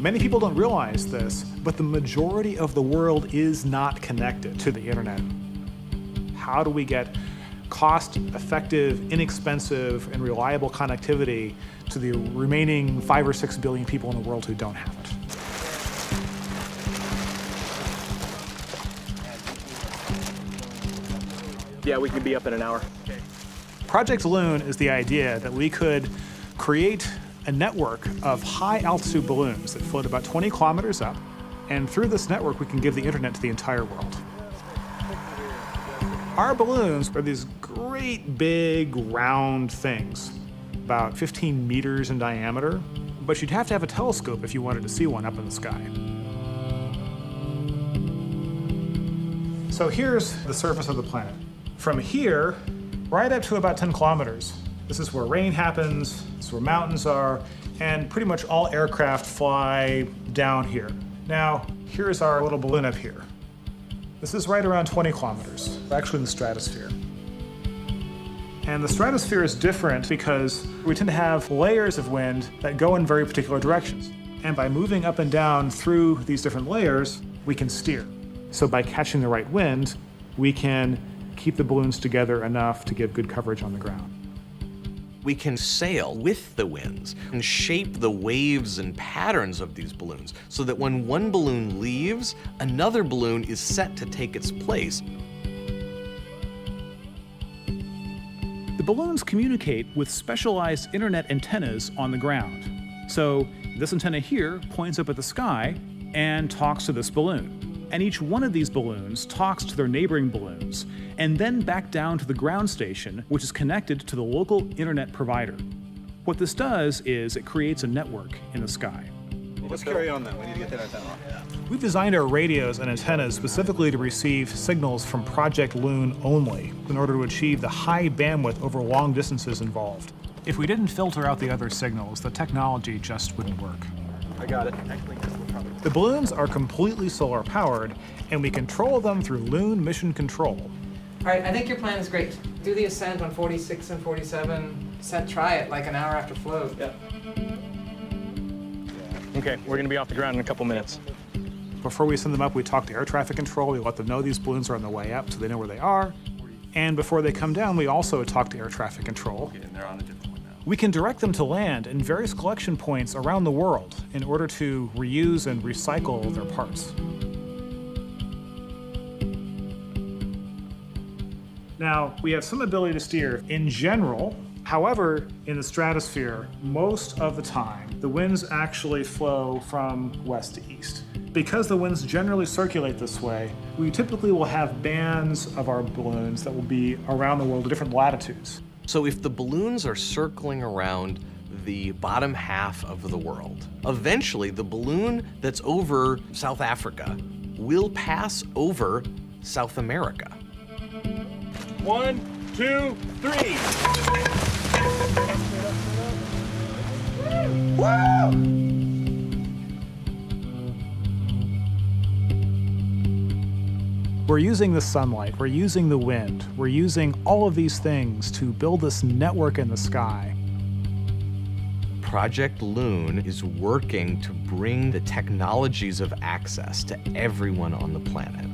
Many people don't realize this, but the majority of the world is not connected to the internet. How do we get cost-effective, inexpensive, and reliable connectivity to the remaining 5 or 6 billion people in the world who don't have it? Yeah, we can be up in an hour. Okay. Project Loon is the idea that we could create a network of high-altitude balloons that float about 20 kilometers up, and through this network we can give the internet to the entire world. Our balloons are these great big round things, about 15 meters in diameter, but you'd have to have a telescope if you wanted to see one up in the sky. So here's the surface of the planet. From here, right up to about 10 kilometers, this is where rain happens, this is where mountains are, and pretty much all aircraft fly down here. Now, here's our little balloon up here. This is right around 20 kilometers, actually in the stratosphere. And the stratosphere is different because we tend to have layers of wind that go in very particular directions. And by moving up and down through these different layers, we can steer. So by catching the right wind, we can keep the balloons together enough to give good coverage on the ground. We can sail with the winds and shape the waves and patterns of these balloons so that when one balloon leaves, another balloon is set to take its place. The balloons communicate with specialized internet antennas on the ground. So this antenna here points up at the sky and talks to this balloon. And each one of these balloons talks to their neighboring balloons, and then back down to the ground station, which is connected to the local internet provider. What this does is it creates a network in the sky. Let's carry on then. We need to get that antenna off. We've designed our radios and antennas specifically to receive signals from Project Loon only in order to achieve the high bandwidth over long distances involved. If we didn't filter out the other signals, the technology just wouldn't work. I got it. The balloons are completely solar powered, and we control them through Loon Mission Control. All right, I think your plan is great. Do the ascent on 46 and 47. Try it like an hour after float. Yep. Okay, we're gonna be off the ground in a couple minutes. Before we send them up, we talk to air traffic control. We let them know these balloons are on the way up so they know where they are. And before they come down, we also talk to air traffic control. Okay, and they're on a different one now. We can direct them to land in various collection points around the world in order to reuse and recycle their parts. Now, we have some ability to steer in general. However, in the stratosphere, most of the time, the winds actually flow from west to east. Because the winds generally circulate this way, we typically will have bands of our balloons that will be around the world at different latitudes. So if the balloons are circling around the bottom half of the world, eventually the balloon that's over South Africa will pass over South America. 1, 2, 3. Woo! We're using the sunlight, we're using the wind, we're using all of these things to build this network in the sky. Project Loon is working to bring the technologies of access to everyone on the planet.